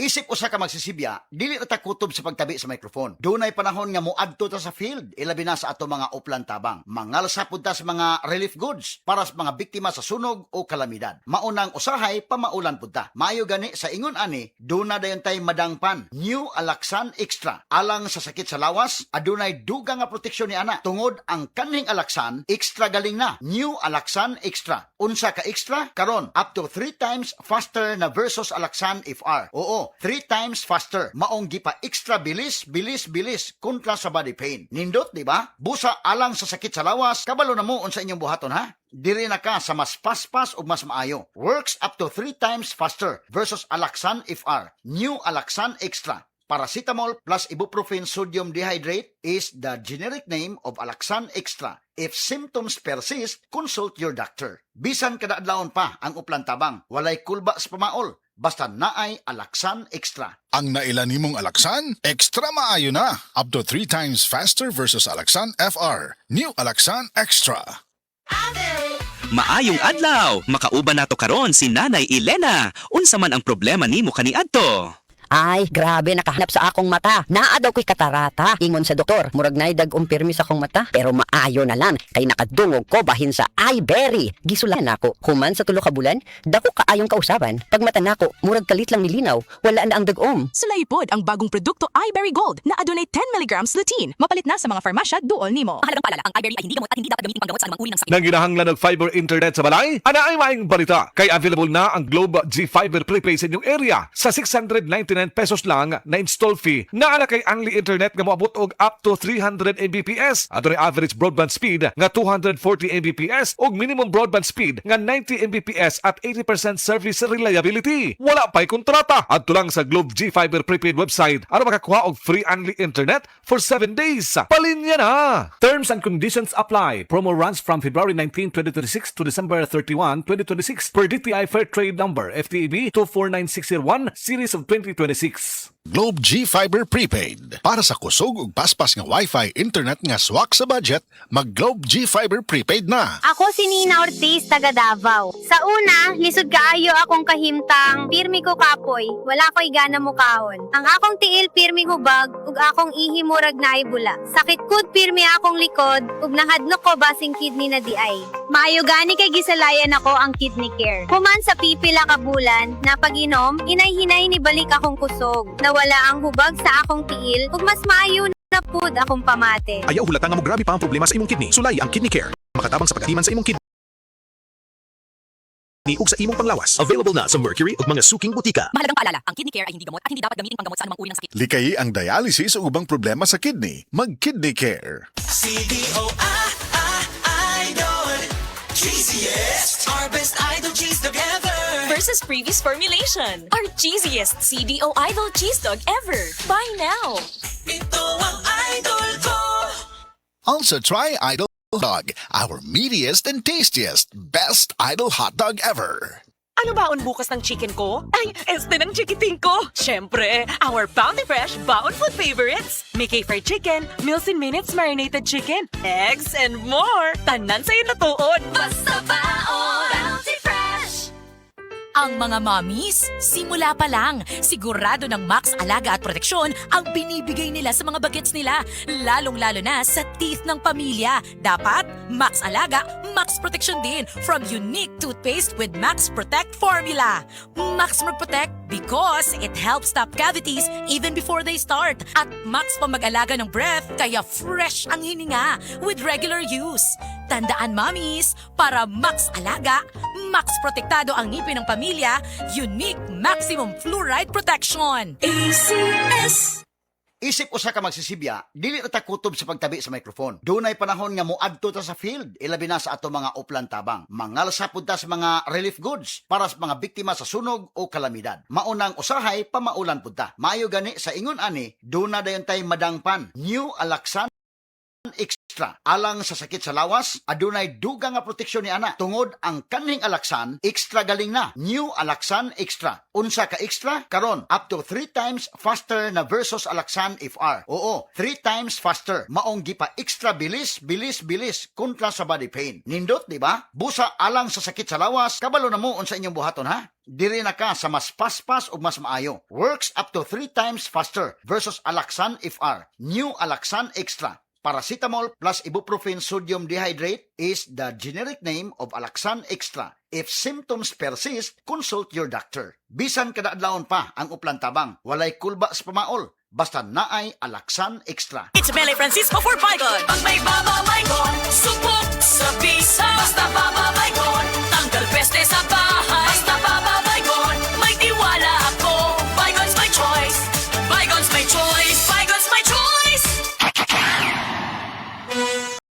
Isip usa ka magsisibya, dili na ta kutob sa pagtabi sa microphone. Dunay panahon nga moadto ta sa field, ilabi na sa ato mga uplan tabang. Mangalsa pud ta sa mga relief goods para sa mga biktima sa sunog o kalamidad. Maunang usahay pamaulan pud ta. Maayo gani sa ingon ani, duna dayon tay madangpan. New Alaxan Extra. Alang sa sakit sa lawas, adunay dugang nga proteksyon ni ana. Tungod ang kanhing Alaxan, extra galing na. New Alaxan Extra. Unsa ka extra? Karon up to 3 times faster na versus Alaxan FR. Oo, 3 times faster. Maong gipa extra bilis kontra sa body pain. Nindot, di ba? Busa alang sa sakit sa lawas, kabalo na mo unsa inyong buhaton ha? Diri na ka sa mas paspas o mas maayo. Works up to 3 times faster versus Alaxan FR. New Alaxan Extra. Paracetamol plus ibuprofen sodium dehydrate is the generic name of Alaxan Extra. If symptoms persist, consult your doctor. Bisan kada adlawon pa ang uplan tabang, walay kulba sa pamaol. Basta naay Alaxan Extra. Ang naila nimong Alaxan, extra maayo na. Up to 3 times faster versus Alaxan FR. New Alaxan Extra. Maayong adlaw, makauban nato karon si Nanay Elena. Unsa man ang problema nimo kaniadto? Ay, grabe, nakahanap sa akong mata. Naa daw ko'y katarata. Ingon sa doktor, murag na'y dag-umpirmi sa akong mata. Pero maayo na lang, kay nakadungog ko bahin sa iBerry. Gisulan ako. Human sa tulo ka bulan, dako kaayong kausaban. Pag mata nako, murag kalit lang nilinaw. Wala na ang dag-om. Sulaipod ang bagong produkto iBerry Gold na adunay 10 mg lutein. Mapalit na sa mga farmasya duol nimo. Mahalagang paalala, ang iBerry ay hindi gamot at hindi dapat gamitin panggamot sa anumang uri ng sakit. Nang ginahanglan ng fiber internet sa balay? Ana ay maayong balita. Kay available na ang Globe G Fiber Prepaid sa inyong area sa 699 pesos lang na install fee. Naala kay Angli Internet nga moabot og up to 300 Mbps. Ato rin average broadband speed nga 240 Mbps ug minimum broadband speed nga 90 Mbps at 80% service reliability. Wala pa'y kontrata. Adto lang sa Globe G Fiber Prepaid website aron makakuha og free Angli Internet for 7 days. Palinya na! Terms and conditions apply. Promo runs from February 19, 2026 to December 31, 2026 per DTI Fair Trade Number FTEB 249601 Series of 2026. Globe G Fiber Prepaid. Para sa kusog ug paspas nga Wi-Fi internet nga swak sa budget, mag Globe G Fiber Prepaid na. Ako si Nina Ortiz, taga Davao. Sa una, lisod kaayo akong kahimtang, pirmi ko kapoy, wala ko'y gana mo kahon. Ang akong tiil pirmi hubag, ug akong ihi murag na bula. Sakit kud pirmi akong likod, ug nahadlok ko basing kidney na di ay. Maayo gani kay gisalayan ako ang kidney care. Human sa pipila ka bulan, na pag-inom, hinay-hinay ni balik akong kusog. Nawala ang hubag sa akong tiil, ug mas maayo na pud akong pamate. Ayaw hulata nga mo grabe pa ang problema sa imong kidney. Sulay ang Kidney Care. Makatabang sa pag-atiman sa imong kidney ug sa imong panglawas. Available na sa Mercury ug mga suking butika. Mahalagang paalala, ang Kidney Care ay hindi gamot at hindi dapat gamitin panggamot sa anumang uri ng sakit. Likayi ang dialysis o ubang problema sa kidney. Mag Kidney Care. Cheesiest, our best idol cheese dog ever. Versus previous formulation. Our cheesiest CDO Idol cheese dog ever. Buy now. Ito ang idol ko. Also try Idol Dog, our meatiest and tastiest, best Idol hot dog ever. Ano baon bukas ng chicken ko? Ay, este ng chikiting ko. Siyempre, our Bounty Fresh Baon Food Favorites. Mickey Fried Chicken, Meals in Minutes Marinated Chicken, eggs, and more. Tanan sa'yo natuod. Basta baon, Bounty Fresh. Ang mga mommies, simula pa lang, sigurado ng Max Alaga at Proteksyon ang binibigay nila sa mga bagets nila, lalong-lalo na sa teeth ng pamilya. Dapat, Max Alaga, Max Proteksyon din from unique toothpaste with Max Protect formula. Max Protect because it helps stop cavities even before they start. At Max pa mag-alaga ng breath, kaya fresh ang hininga with regular use. Tandaan, mommies, para Max Alaga, Max Protektado ang ngipin ng pamilya, unique maximum fluoride protection. ACS. Isip usa ka magsisibya, dili na ta kutob sa pagtabi sa microphone. Dunay panahon nga moadto ta sa field, ilabi na sa ato mga uplan tabang. Mangalsa pud ta sa mga relief goods para sa mga biktima sa sunog o kalamidad. Maunang usahay pamaulan pud ta. Maayo gani sa ingon ani, duna dayon tay madangpan. New Alaxan Extra. Extra. Alang sa sakit sa lawas, adunay duga nga proteksyon ni ana. Tungod ang kaning Alaxan, extra galing na. New Alaxan Extra. Unsa ka extra? Karon, up to 3 times faster na versus Alaxan FR. Oo, 3 times faster. Maong gipa extra bilis kontra sa body pain. Nindot, di ba? Busa alang sa sakit sa lawas, kabalo na mo unsa inyong buhaton ha? Diri na ka sa mas paspas ug mas maayo. Works up to 3 times faster versus Alaxan FR. New Alaxan Extra. Paracetamol plus ibuprofen sodium dehydrate is the generic name of Alaxan Extra. If symptoms persist, consult your doctor. Bisan kada adlawon pa ang uplan tabang, walay kulba sa pamaol, basta naay Alaxan Extra. It's Mele Francisco for Bygone. Pag may Baba Baygon, subok sa bisa. Basta Baba Baygon, tanggal peste sa bahay.